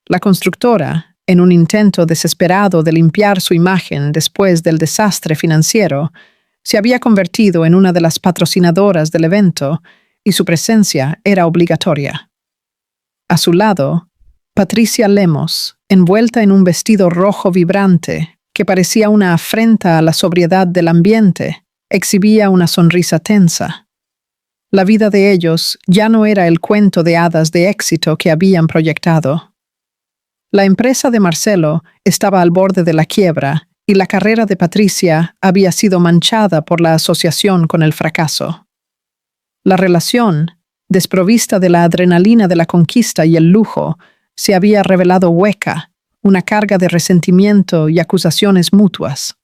La constructora, en un intento desesperado de limpiar su imagen después del desastre financiero, se había convertido en una de las patrocinadoras del evento y su presencia era obligatoria. A su lado, Patricia Lemos, envuelta en un vestido rojo vibrante que parecía una afrenta a la sobriedad del ambiente, exhibía una sonrisa tensa. La vida de ellos ya no era el cuento de hadas de éxito que habían proyectado. La empresa de Marcelo estaba al borde de la quiebra y la carrera de Patricia había sido manchada por la asociación con el fracaso. La relación, desprovista de la adrenalina de la conquista y el lujo, se había revelado hueca, una carga de resentimiento y acusaciones mutuas.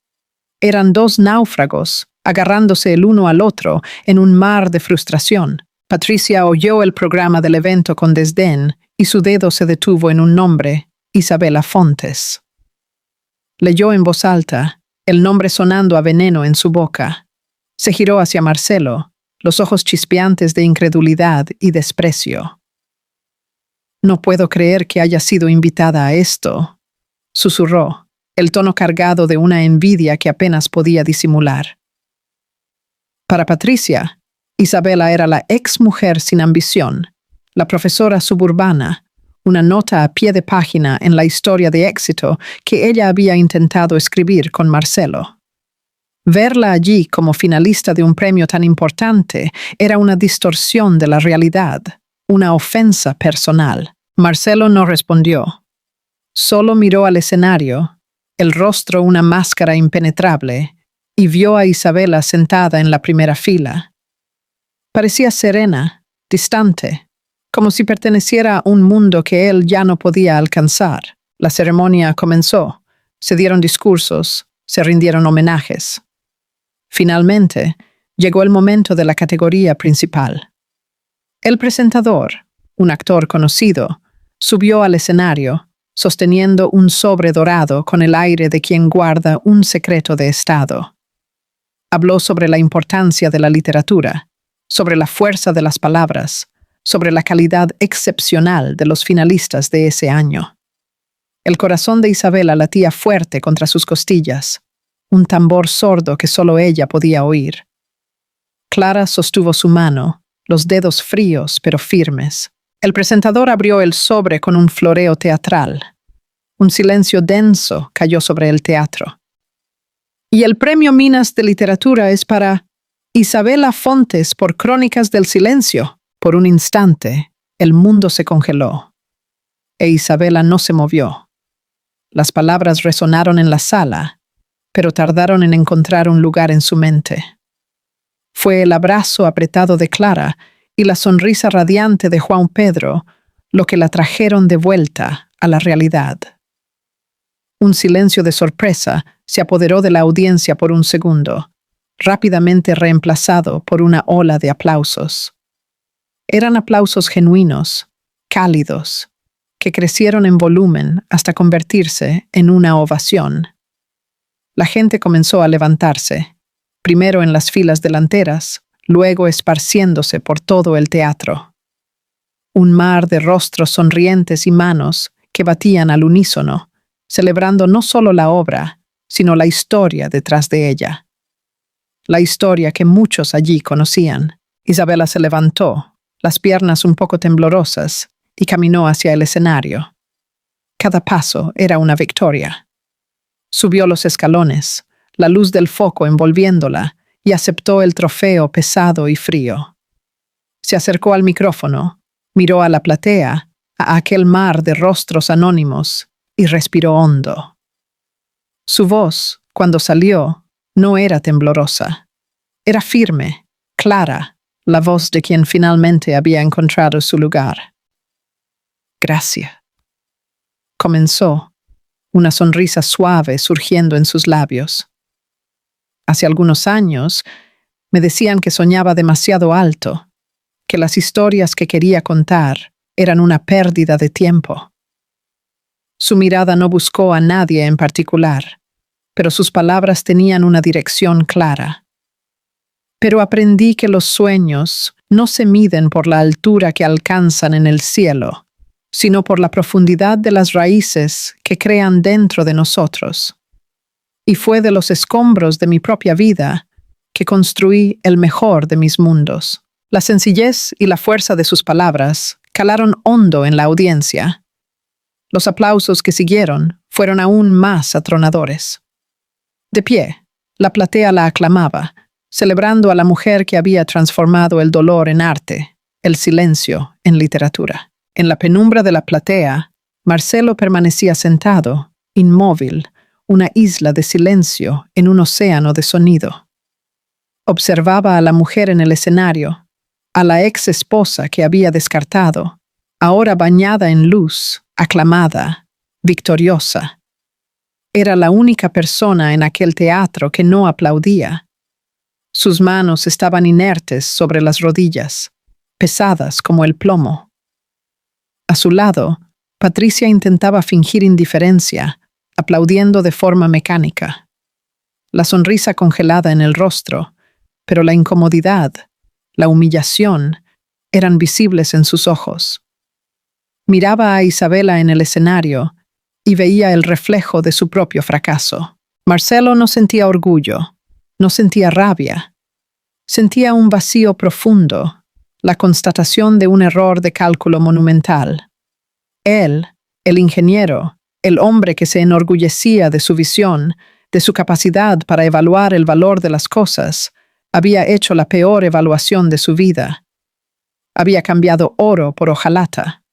Eran dos náufragos, agarrándose el uno al otro en un mar de frustración. Patricia oyó el programa del evento con desdén y su dedo se detuvo en un nombre, Isabela Fontes. Leyó en voz alta, el nombre sonando a veneno en su boca. Se giró hacia Marcelo, los ojos chispeantes de incredulidad y desprecio. «No puedo creer que haya sido invitada a esto», susurró, el tono cargado de una envidia que apenas podía disimular. Para Patricia, Isabela era la ex-mujer sin ambición, la profesora suburbana, una nota a pie de página en la historia de éxito que ella había intentado escribir con Marcelo. Verla allí como finalista de un premio tan importante era una distorsión de la realidad, una ofensa personal. Marcelo no respondió. Solo miró al escenario, el rostro una máscara impenetrable, y vio a Isabela sentada en la primera fila. Parecía serena, distante, como si perteneciera a un mundo que él ya no podía alcanzar. La ceremonia comenzó, se dieron discursos, se rindieron homenajes. Finalmente, llegó el momento de la categoría principal. El presentador, un actor conocido, subió al escenario, sosteniendo un sobre dorado con el aire de quien guarda un secreto de Estado. Habló sobre la importancia de la literatura, sobre la fuerza de las palabras, sobre la calidad excepcional de los finalistas de ese año. El corazón de Isabela latía fuerte contra sus costillas, un tambor sordo que solo ella podía oír. Clara sostuvo su mano, los dedos fríos pero firmes. El presentador abrió el sobre con un floreo teatral. Un silencio denso cayó sobre el teatro. Y el premio Minas de Literatura es para Isabela Fontes por Crónicas del Silencio. Por un instante, el mundo se congeló. E Isabela no se movió. Las palabras resonaron en la sala, pero tardaron en encontrar un lugar en su mente. Fue el abrazo apretado de Clara y la sonrisa radiante de Juan Pedro lo que la trajeron de vuelta a la realidad. Un silencio de sorpresa se apoderó de la audiencia por un segundo, rápidamente reemplazado por una ola de aplausos. Eran aplausos genuinos, cálidos, que crecieron en volumen hasta convertirse en una ovación. La gente comenzó a levantarse, primero en las filas delanteras, luego esparciéndose por todo el teatro. Un mar de rostros sonrientes y manos que batían al unísono, celebrando no solo la obra, sino la historia detrás de ella. La historia que muchos allí conocían. Isabela se levantó, las piernas un poco temblorosas, y caminó hacia el escenario. Cada paso era una victoria. Subió los escalones, la luz del foco envolviéndola, y aceptó el trofeo pesado y frío. Se acercó al micrófono, miró a la platea, a aquel mar de rostros anónimos, y respiró hondo. Su voz, cuando salió, no era temblorosa. Era firme, clara, la voz de quien finalmente había encontrado su lugar. «Gracias», comenzó, una sonrisa suave surgiendo en sus labios. Hace algunos años me decían que soñaba demasiado alto, que las historias que quería contar eran una pérdida de tiempo. Su mirada no buscó a nadie en particular, pero sus palabras tenían una dirección clara. Pero aprendí que los sueños no se miden por la altura que alcanzan en el cielo, sino por la profundidad de las raíces que crean dentro de nosotros. Y fue de los escombros de mi propia vida que construí el mejor de mis mundos. La sencillez y la fuerza de sus palabras calaron hondo en la audiencia. Los aplausos que siguieron fueron aún más atronadores. De pie, la platea la aclamaba, celebrando a la mujer que había transformado el dolor en arte, el silencio en literatura. En la penumbra de la platea, Marcelo permanecía sentado, inmóvil, una isla de silencio en un océano de sonido. Observaba a la mujer en el escenario, a la ex esposa que había descartado, ahora bañada en luz, aclamada, victoriosa. Era la única persona en aquel teatro que no aplaudía. Sus manos estaban inertes sobre las rodillas, pesadas como el plomo. A su lado, Patricia intentaba fingir indiferencia, aplaudiendo de forma mecánica. La sonrisa congelada en el rostro, pero la incomodidad, la humillación, eran visibles en sus ojos. Miraba a Isabela en el escenario y veía el reflejo de su propio fracaso. Marcelo no sentía orgullo, no sentía rabia. Sentía un vacío profundo, la constatación de un error de cálculo monumental. Él, el ingeniero, el hombre que se enorgullecía de su visión, de su capacidad para evaluar el valor de las cosas, había hecho la peor evaluación de su vida. Había cambiado oro por hojalata.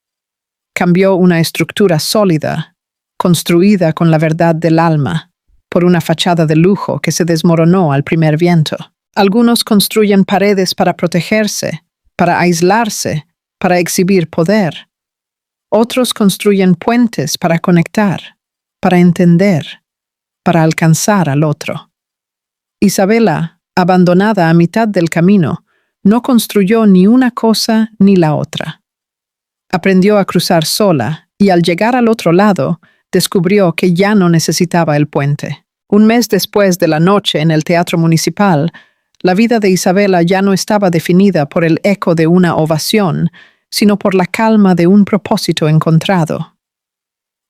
Cambió una estructura sólida, construida con la verdad del alma, por una fachada de lujo que se desmoronó al primer viento. Algunos construyen paredes para protegerse, para aislarse, para exhibir poder. Otros construyen puentes para conectar, para entender, para alcanzar al otro. Isabela, abandonada a mitad del camino, no construyó ni una cosa ni la otra. Aprendió a cruzar sola y al llegar al otro lado, descubrió que ya no necesitaba el puente. Un mes después de la noche en el Teatro Municipal, la vida de Isabela ya no estaba definida por el eco de una ovación, sino por la calma de un propósito encontrado.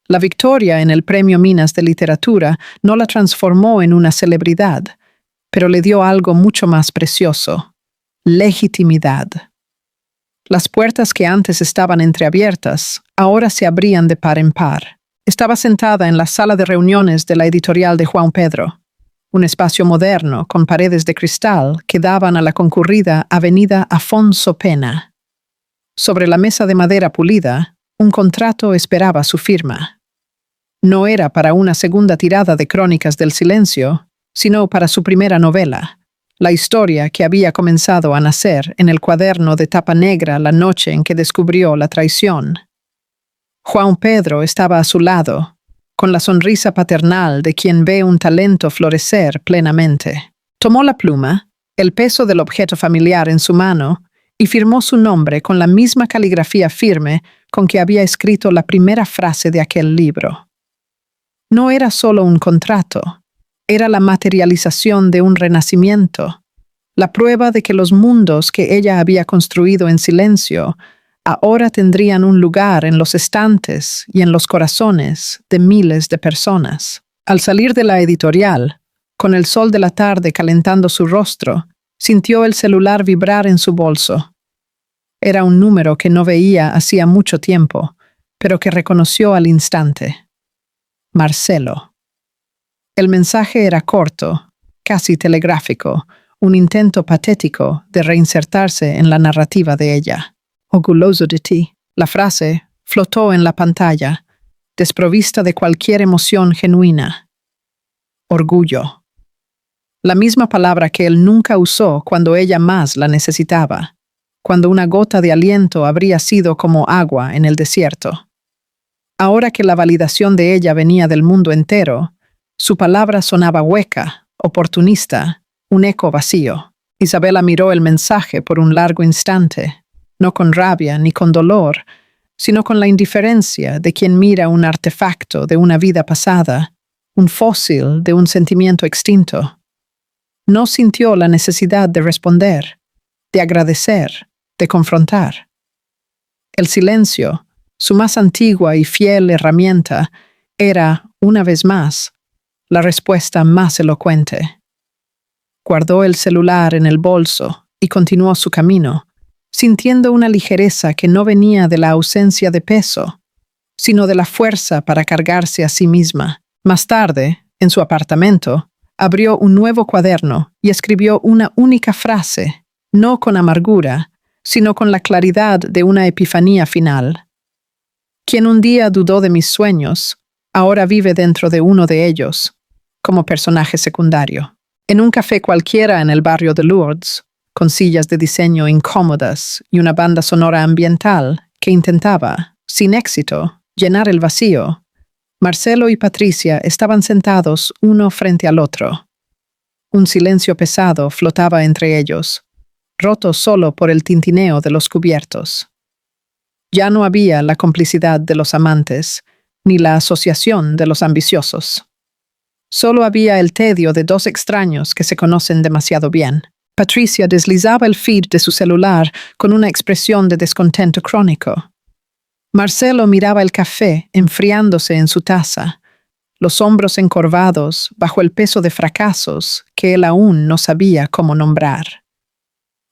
La victoria en el Premio Minas de Literatura no la transformó en una celebridad, pero le dio algo mucho más precioso: legitimidad. Las puertas que antes estaban entreabiertas, ahora se abrían de par en par. Estaba sentada en la sala de reuniones de la editorial de Juan Pedro, un espacio moderno con paredes de cristal que daban a la concurrida avenida Afonso Pena. Sobre la mesa de madera pulida, un contrato esperaba su firma. No era para una segunda tirada de Crónicas del Silencio, sino para su primera novela, la historia que había comenzado a nacer en el cuaderno de tapa negra la noche en que descubrió la traición. Juan Pedro estaba a su lado, con la sonrisa paternal de quien ve un talento florecer plenamente. Tomó la pluma, el peso del objeto familiar en su mano, y firmó su nombre con la misma caligrafía firme con que había escrito la primera frase de aquel libro. No era solo un contrato, era la materialización de un renacimiento, la prueba de que los mundos que ella había construido en silencio ahora tendrían un lugar en los estantes y en los corazones de miles de personas. Al salir de la editorial, con el sol de la tarde calentando su rostro, sintió el celular vibrar en su bolso. Era un número que no veía hacía mucho tiempo, pero que reconoció al instante. Marcelo. El mensaje era corto, casi telegráfico, un intento patético de reinsertarse en la narrativa de ella. Orgulloso de ti. La frase flotó en la pantalla, desprovista de cualquier emoción genuina. Orgullo. La misma palabra que él nunca usó cuando ella más la necesitaba, cuando una gota de aliento habría sido como agua en el desierto. Ahora que la validación de ella venía del mundo entero, su palabra sonaba hueca, oportunista, un eco vacío. Isabela miró el mensaje por un largo instante, no con rabia ni con dolor, sino con la indiferencia de quien mira un artefacto de una vida pasada, un fósil de un sentimiento extinto. No sintió la necesidad de responder, de agradecer, de confrontar. El silencio, su más antigua y fiel herramienta, era, una vez más, la respuesta más elocuente. Guardó el celular en el bolso y continuó su camino, sintiendo una ligereza que no venía de la ausencia de peso, sino de la fuerza para cargarse a sí misma. Más tarde, en su apartamento, abrió un nuevo cuaderno y escribió una única frase, no con amargura, sino con la claridad de una epifanía final. Quien un día dudó de mis sueños, ahora vive dentro de uno de ellos, como personaje secundario. En un café cualquiera en el barrio de Lourdes, con sillas de diseño incómodas y una banda sonora ambiental que intentaba, sin éxito, llenar el vacío, Marcelo y Patricia estaban sentados uno frente al otro. Un silencio pesado flotaba entre ellos, roto solo por el tintineo de los cubiertos. Ya no había la complicidad de los amantes, ni la asociación de los ambiciosos. Solo había el tedio de dos extraños que se conocen demasiado bien. Patricia deslizaba el feed de su celular con una expresión de descontento crónico. Marcelo miraba el café enfriándose en su taza, los hombros encorvados bajo el peso de fracasos que él aún no sabía cómo nombrar.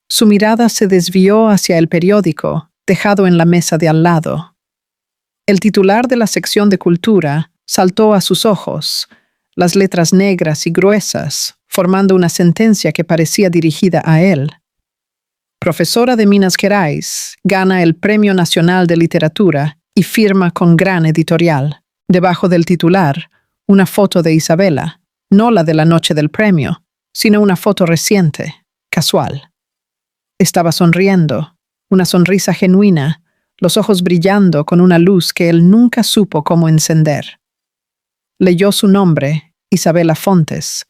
Su mirada se desvió hacia el periódico, dejado en la mesa de al lado. El titular de la sección de cultura saltó a sus ojos, las letras negras y gruesas, formando una sentencia que parecía dirigida a él. Profesora de Minas Gerais, gana el Premio Nacional de Literatura y firma con gran editorial. Debajo del titular, una foto de Isabela, no la de la noche del premio, sino una foto reciente, casual. Estaba sonriendo, una sonrisa genuina, los ojos brillando con una luz que él nunca supo cómo encender. Leyó su nombre, Isabela Fontes,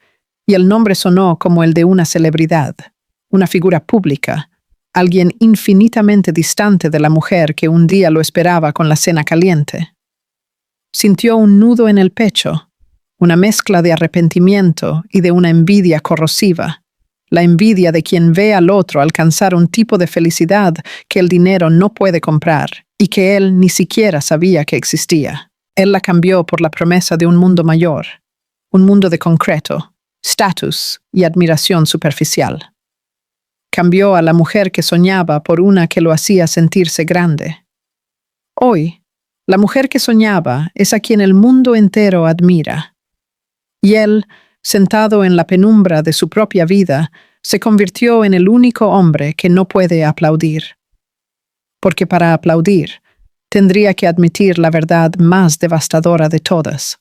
y el nombre sonó como el de una celebridad, una figura pública, alguien infinitamente distante de la mujer que un día lo esperaba con la cena caliente. Sintió un nudo en el pecho, una mezcla de arrepentimiento y de una envidia corrosiva, la envidia de quien ve al otro alcanzar un tipo de felicidad que el dinero no puede comprar y que él ni siquiera sabía que existía. Él la cambió por la promesa de un mundo mayor, un mundo de concreto, estatus y admiración superficial. Cambió a la mujer que soñaba por una que lo hacía sentirse grande. Hoy, la mujer que soñaba es a quien el mundo entero admira. Y él, sentado en la penumbra de su propia vida, se convirtió en el único hombre que no puede aplaudir. Porque para aplaudir, tendría que admitir la verdad más devastadora de todas,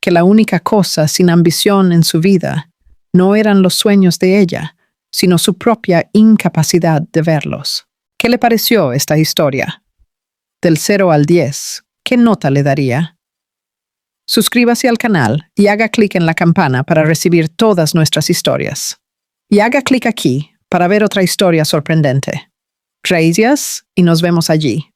que la única cosa sin ambición en su vida no eran los sueños de ella, sino su propia incapacidad de verlos. ¿Qué le pareció esta historia? Del 0 al 10, ¿qué nota le daría? Suscríbase al canal y haga clic en la campana para recibir todas nuestras historias. Y haga clic aquí para ver otra historia sorprendente. Gracias y nos vemos allí.